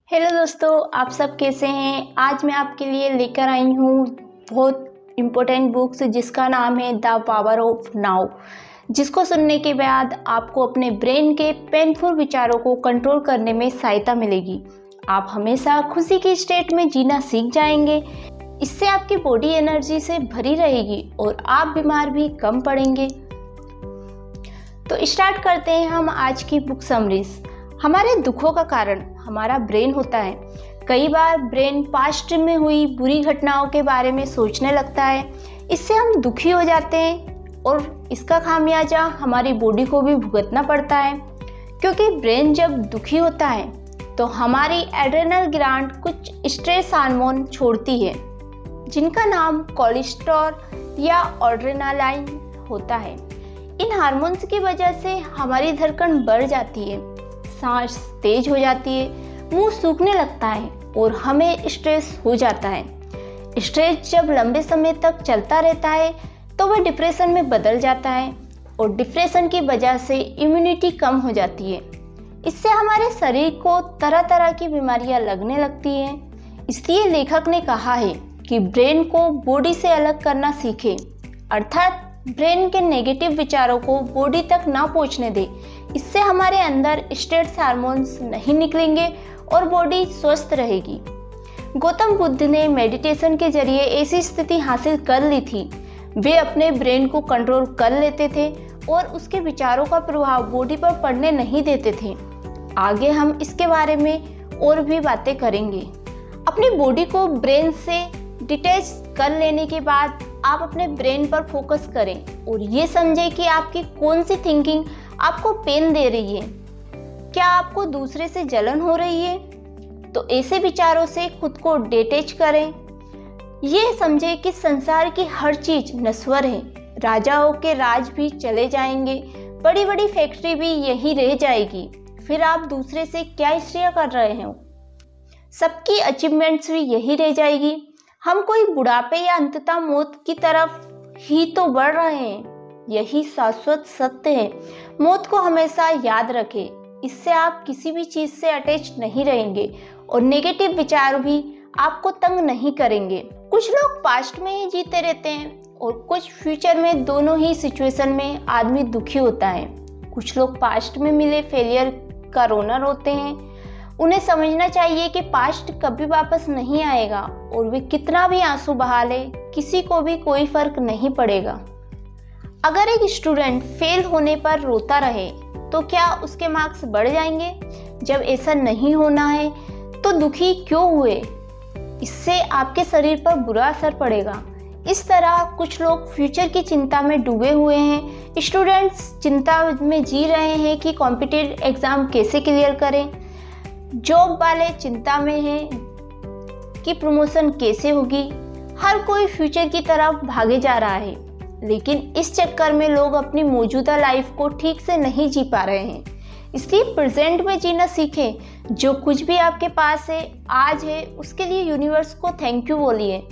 Hello दोस्तों, आप सब कैसे हैं। आज मैं आपके लिए लेकर आई हूँ बहुत इम्पोर्टेंट बुक्स जिसका नाम है द पावर ऑफ नाउ, जिसको सुनने के बाद आपको अपने ब्रेन के पेनफुल विचारों को कंट्रोल करने में सहायता मिलेगी। आप हमेशा खुशी की स्टेट में जीना सीख जाएंगे। इससे आपकी बॉडी एनर्जी से भरी रहेगी और आप बीमार भी कम पड़ेंगे। तो स्टार्ट करते हैं हम आज की बुक समरीज। हमारे दुखों का कारण हमारा ब्रेन होता है। कई बार ब्रेन पास्ट में हुई बुरी घटनाओं के बारे में सोचने लगता है। इससे हम दुखी हो जाते हैं और इसका खामियाजा हमारी बॉडी को भी भुगतना पड़ता है, क्योंकि ब्रेन जब दुखी होता है तो हमारी एड्रेनल ग्लैंड कुछ स्ट्रेस हार्मोन छोड़ती है, जिनका नाम कोलेस्ट्रॉल या एड्रेनालाइन होता है। इन हार्मोन्स की वजह से हमारी धड़कन बढ़ जाती है, सांस तेज हो जाती है, मुंह सूखने लगता है और हमें स्ट्रेस हो जाता है। स्ट्रेस जब लंबे समय तक चलता रहता है तो वह डिप्रेशन में बदल जाता है और डिप्रेशन की वजह से इम्यूनिटी कम हो जाती है। इससे हमारे शरीर को तरह तरह की बीमारियां लगने लगती हैं। इसलिए लेखक ने कहा है कि ब्रेन को बॉडी से अलग करना सीखें, अर्थात ब्रेन के नेगेटिव विचारों को बॉडी तक ना पहुंचने दे। इससे हमारे अंदर स्ट्रेस हार्मोन्स नहीं निकलेंगे और बॉडी स्वस्थ रहेगी। गौतम बुद्ध ने मेडिटेशन के जरिए ऐसी स्थिति हासिल कर ली थी। वे अपने ब्रेन को कंट्रोल कर लेते थे और उसके विचारों का प्रभाव बॉडी पर पड़ने नहीं देते थे। आगे हम इसके बारे में और भी बातें करेंगे। अपनी बॉडी को ब्रेन से डिटैच कर लेने के बाद आप अपने ब्रेन पर फोकस करें और ये समझें कि आपकी कौन सी थिंकिंग आपको पेन दे रही है। क्या आपको दूसरे से जलन हो रही है? तो ऐसे विचारों से खुद को डिटैच करें। ये समझें कि संसार की हर चीज नश्वर है। राजाओं के राज भी चले जाएंगे, बड़ी बड़ी फैक्ट्री भी यही रह जाएगी। फिर आप दूसरे से क्या ईर्ष्या कर रहे हो? सबकी अचीवमेंट्स भी यही रह जाएगी। हम कोई बुढ़ापे या अंततः मौत की तरफ ही तो बढ़ रहे हैं। यही शाश्वत सत्य है। मौत को हमेशा याद रखें। इससे आप किसी भी चीज से अटैच नहीं रहेंगे और नेगेटिव विचार भी आपको तंग नहीं करेंगे। कुछ लोग पास्ट में ही जीते रहते हैं और कुछ फ्यूचर में। दोनों ही सिचुएशन में आदमी दुखी होता है। कुछ लोग पास्ट में मिले फेलियर का रोनर होते हैं। उन्हें समझना चाहिए कि पास्ट कभी वापस नहीं आएगा और वे कितना भी आंसू बहा ले, किसी को भी कोई फर्क नहीं पड़ेगा। अगर एक स्टूडेंट फेल होने पर रोता रहे तो क्या उसके मार्क्स बढ़ जाएंगे? जब ऐसा नहीं होना है तो दुखी क्यों हुए? इससे आपके शरीर पर बुरा असर पड़ेगा। इस तरह कुछ लोग फ्यूचर की चिंता में डूबे हुए हैं। स्टूडेंट्स चिंता में जी रहे हैं कि कॉम्पिटिटिव एग्जाम कैसे क्लियर करें। जॉब वाले चिंता में हैं कि प्रमोशन कैसे होगी। हर कोई फ्यूचर की तरफ भागे जा रहा है, लेकिन इस चक्कर में लोग अपनी मौजूदा लाइफ को ठीक से नहीं जी पा रहे हैं। इसलिए प्रेजेंट में जीना सीखें। जो कुछ भी आपके पास है, आज है, उसके लिए यूनिवर्स को थैंक यू बोलिए।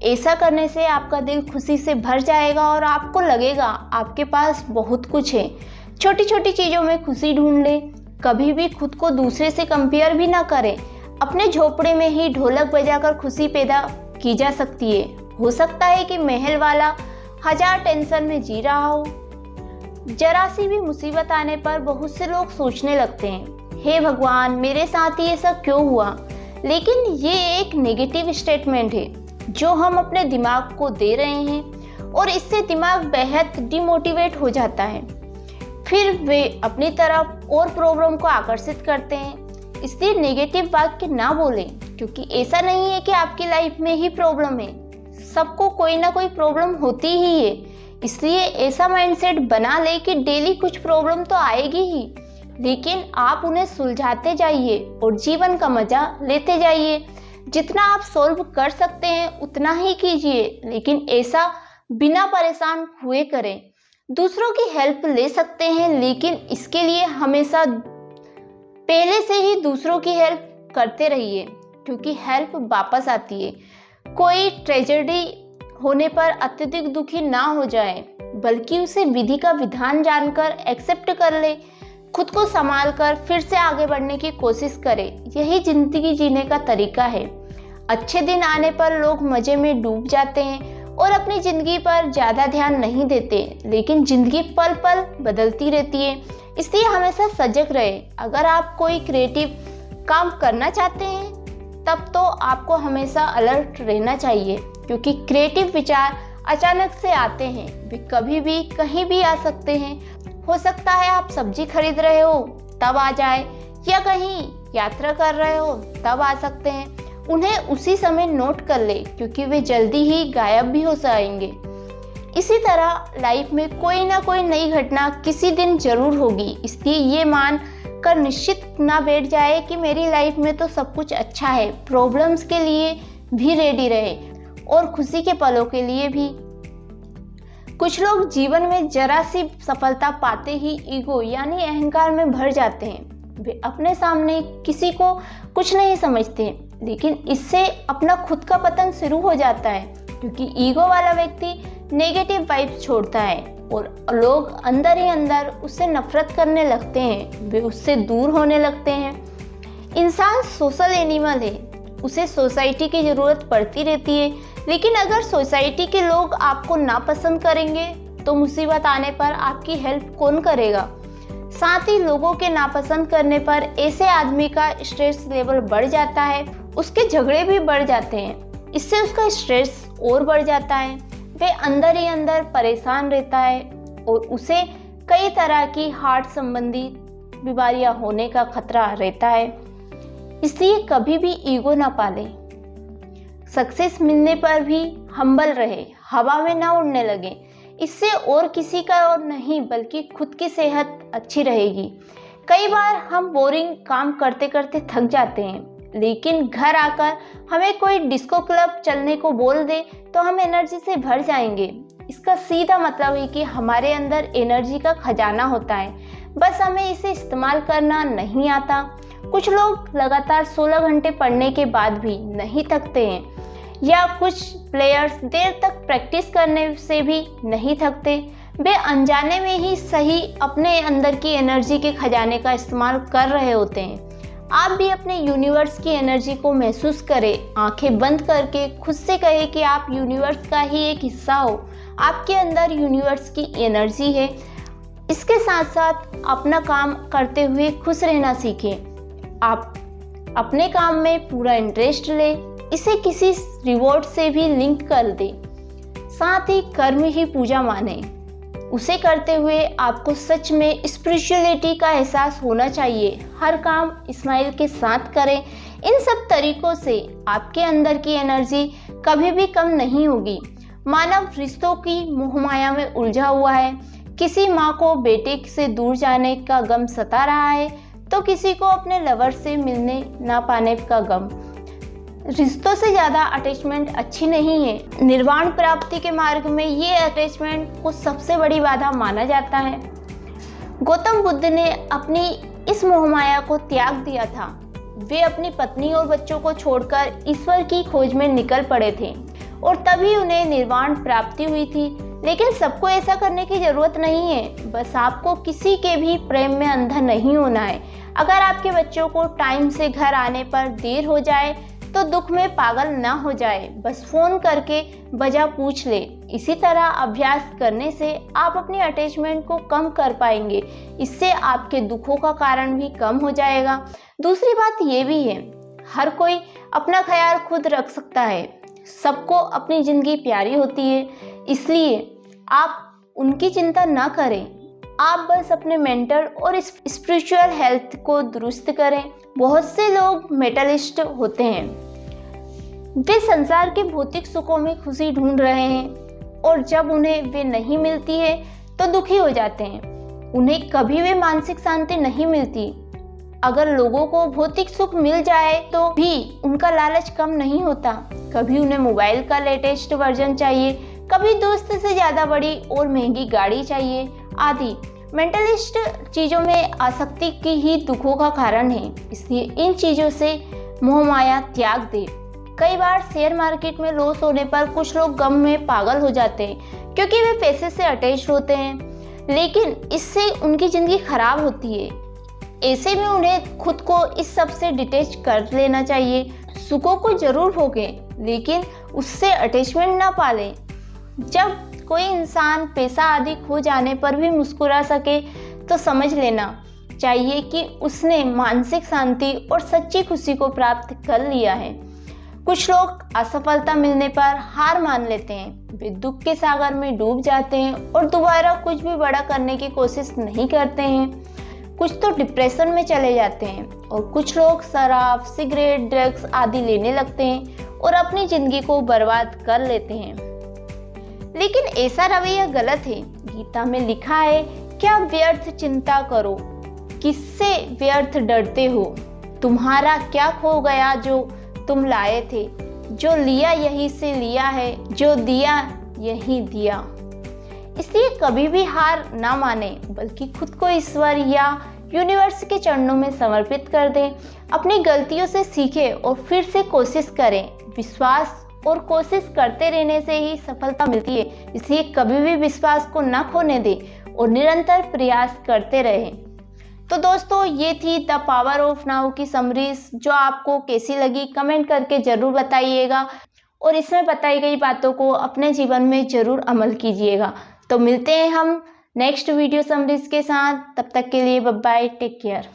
ऐसा करने से आपका दिल खुशी से भर जाएगा और आपको लगेगा आपके पास बहुत कुछ है। छोटी छोटी चीज़ों में खुशी ढूंढ लें। कभी भी खुद को दूसरे से कंपेयर भी ना करें। अपने झोपड़े में ही ढोलक बजाकर खुशी पैदा की जा सकती है। हो सकता है कि महल वाला 1000 टेंशन में जी रहा हो। जरा सी भी मुसीबत आने पर बहुत से लोग सोचने लगते हैं, हे भगवान, मेरे साथ ही ऐसा क्यों हुआ? लेकिन ये एक नेगेटिव स्टेटमेंट है जो हम अपने दिमाग को दे रहे हैं और इससे दिमाग बेहद डिमोटिवेट हो जाता है। फिर वे अपनी तरफ और प्रॉब्लम को आकर्षित करते हैं। इसलिए नेगेटिव वाक्य ना बोलें, क्योंकि ऐसा नहीं है कि आपकी लाइफ में ही प्रॉब्लम है। सबको कोई ना कोई प्रॉब्लम होती ही है। इसलिए ऐसा माइंडसेट बना ले कि डेली कुछ प्रॉब्लम तो आएगी ही, लेकिन आप उन्हें सुलझाते जाइए और जीवन का मजा लेते जाइए। जितना आप सॉल्व कर सकते हैं उतना ही कीजिए, लेकिन ऐसा बिना परेशान हुए करें। दूसरों की हेल्प ले सकते हैं, लेकिन इसके लिए हमेशा पहले से ही दूसरों की हेल्प करते रहिए, क्योंकि हेल्प वापस आती है। कोई ट्रेजेडी होने पर अत्यधिक दुखी ना हो जाए, बल्कि उसे विधि का विधान जानकर एक्सेप्ट कर ले। खुद को संभाल कर फिर से आगे बढ़ने की कोशिश करें। यही जिंदगी जीने का तरीका है। अच्छे दिन आने पर लोग मजे में डूब जाते हैं और अपनी जिंदगी पर ज़्यादा ध्यान नहीं देते, लेकिन जिंदगी पल पल बदलती रहती है, इसलिए हमेशा सजग रहे। अगर आप कोई क्रिएटिव काम करना चाहते हैं तब तो आपको हमेशा अलर्ट रहना चाहिए, क्योंकि क्रिएटिव विचार अचानक से आते हैं, वे कभी भी कहीं भी आ सकते हैं। हो सकता है आप सब्जी खरीद रहे हो तब आ जाए, या कहीं यात्रा कर रहे हो तब आ सकते हैं। उन्हें उसी समय नोट कर ले, क्योंकि वे जल्दी ही गायब भी हो जाएंगे। इसी तरह लाइफ में कोई ना कोई नई घटना किसी दिन जरूर होगी, इसलिए ये मान कर निश्चित ना बैठ जाए कि मेरी लाइफ में तो सब कुछ अच्छा है। प्रॉब्लम्स के लिए भी रेडी रहे और खुशी के पलों के लिए भी। कुछ लोग जीवन में जरा सी सफलता पाते ही ईगो यानी अहंकार में भर जाते हैं। वे अपने सामने किसी को कुछ नहीं समझते, लेकिन इससे अपना खुद का पतन शुरू हो जाता है, क्योंकि ईगो वाला व्यक्ति नेगेटिव वाइब्स छोड़ता है और लोग अंदर ही अंदर उससे नफरत करने लगते हैं, वे उससे दूर होने लगते हैं। इंसान सोशल एनिमल है, उसे सोसाइटी की ज़रूरत पड़ती रहती है, लेकिन अगर सोसाइटी के लोग आपको नापसंद करेंगे तो मुसीबत आने पर आपकी हेल्प कौन करेगा। साथ ही लोगों के नापसंद करने पर ऐसे आदमी का स्ट्रेस लेवल बढ़ जाता है, उसके झगड़े भी बढ़ जाते हैं, इससे उसका स्ट्रेस और बढ़ जाता है। वे अंदर ही अंदर परेशान रहता है और उसे कई तरह की हार्ट संबंधी बीमारियां होने का खतरा रहता है। इसलिए कभी भी ईगो ना पाले। सक्सेस मिलने पर भी हम्बल रहे, हवा में ना उड़ने लगे। इससे और किसी का और नहीं बल्कि खुद की सेहत अच्छी रहेगी। कई बार हम बोरिंग काम करते करते थक जाते हैं, लेकिन घर आकर हमें कोई डिस्को क्लब चलने को बोल दे तो हम एनर्जी से भर जाएंगे। इसका सीधा मतलब है कि हमारे अंदर एनर्जी का खजाना होता है, बस हमें इसे इस्तेमाल करना नहीं आता। कुछ लोग लगातार 16 घंटे पढ़ने के बाद भी नहीं थकते हैं, या कुछ प्लेयर्स देर तक प्रैक्टिस करने से भी नहीं थकते। वे अनजाने में ही सही अपने अंदर की एनर्जी के खजाने का इस्तेमाल कर रहे होते हैं। आप भी अपने यूनिवर्स की एनर्जी को महसूस करें। आंखें बंद करके खुद से कहें कि आप यूनिवर्स का ही एक हिस्सा हो, आपके अंदर यूनिवर्स की एनर्जी है। इसके साथ साथ अपना काम करते हुए खुश रहना सीखें। आप अपने काम में पूरा इंटरेस्ट लें, इसे किसी रिवॉर्ड से भी लिंक कर दें। साथ ही कर्म ही पूजा माने। उसे करते हुए आपको सच में स्पिरिचुअलिटी का एहसास होना चाहिए। हर काम स्माइल के साथ करें। इन सब तरीकों से आपके अंदर की एनर्जी कभी भी कम नहीं होगी। मानव रिश्तों की मोहमाया में उलझा हुआ है। किसी माँ को बेटे से दूर जाने का गम सता रहा है, तो किसी को अपने लवर से मिलने ना पाने का गम। रिश्तों से ज़्यादा अटैचमेंट अच्छी नहीं है। निर्वाण प्राप्ति के मार्ग में ये अटैचमेंट को सबसे बड़ी बाधा माना जाता है। गौतम बुद्ध ने अपनी इस मोहमाया को त्याग दिया था। वे अपनी पत्नी और बच्चों को छोड़कर ईश्वर की खोज में निकल पड़े थे और तभी उन्हें निर्वाण प्राप्ति हुई थी। लेकिन सबको ऐसा करने की जरूरत नहीं है। बस आपको किसी के भी प्रेम में अंधा नहीं होना है। अगर आपके बच्चों को टाइम से घर आने पर देर हो जाए तो दुख में पागल ना हो जाए, बस फोन करके वजह पूछ ले। इसी तरह अभ्यास करने से आप अपनी अटैचमेंट को कम कर पाएंगे। इससे आपके दुखों का कारण भी कम हो जाएगा। दूसरी बात ये भी है, हर कोई अपना ख्याल खुद रख सकता है। सबको अपनी जिंदगी प्यारी होती है, इसलिए आप उनकी चिंता ना करें। आप बस अपने मेंटल और स्पिरिचुअल हेल्थ को दुरुस्त करें। बहुत से लोग मेटलिस्ट होते हैं। वे संसार के भौतिक सुखों में खुशी ढूंढ रहे हैं और जब उन्हें वे नहीं मिलती है तो दुखी हो जाते हैं। उन्हें कभी भी मानसिक शांति नहीं मिलती। अगर लोगों को भौतिक सुख मिल जाए तो भी उनका लालच कम नहीं होता। कभी उन्हें मोबाइल का लेटेस्ट वर्जन चाहिए, कभी दोस्त से ज़्यादा बड़ी और महंगी गाड़ी चाहिए आदि। मेंटलिस्ट चीज़ों में आसक्ति की ही दुखों का कारण है। इसलिए इन चीज़ों से मोहमाया त्याग दे। कई बार शेयर मार्केट में लॉस होने पर कुछ लोग गम में पागल हो जाते हैं, क्योंकि वे पैसे से अटैच होते हैं। लेकिन इससे उनकी ज़िंदगी खराब होती है। ऐसे में उन्हें खुद को इस सब से डिटैच कर लेना चाहिए। सुखों को जरूर भोगें, लेकिन उससे अटैचमेंट ना पालें। जब कोई इंसान पैसा आदि खो जाने पर भी मुस्कुरा सके तो समझ लेना चाहिए कि उसने मानसिक शांति और सच्ची खुशी को प्राप्त कर लिया है। कुछ लोग असफलता मिलने पर हार मान लेते हैं, वे दुख के सागर में डूब जाते हैं और दोबारा कुछ भी बड़ा करने की कोशिश नहीं करते हैं। कुछ तो डिप्रेशन में चले जाते हैं और कुछ लोग शराब, सिगरेट, ड्रग्स आदि लेने लगते हैं और अपनी जिंदगी को बर्बाद कर लेते हैं। लेकिन ऐसा रवैया गलत है। गीता में लिखा है, क्या व्यर्थ चिंता करो, किससे व्यर्थ डरते हो, तुम्हारा क्या खो गया जो तुम लाए थे, जो लिया यहीं से लिया है, जो दिया यहीं दिया। इसलिए कभी भी हार ना माने, बल्कि खुद को ईश्वर या यूनिवर्स के चरणों में समर्पित कर दें। अपनी गलतियों से सीखें और फिर से कोशिश करें। विश्वास और कोशिश करते रहने से ही सफलता मिलती है, इसलिए कभी भी विश्वास को ना खोने दें और निरंतर प्रयास करते रहें। तो दोस्तों, ये थी द पावर ऑफ नाउ की समरीज, जो आपको कैसी लगी कमेंट करके ज़रूर बताइएगा और इसमें बताई गई बातों को अपने जीवन में ज़रूर अमल कीजिएगा। तो मिलते हैं हम नेक्स्ट वीडियो समरीज के साथ। तब तक के लिए बाय बाय, टेक केयर।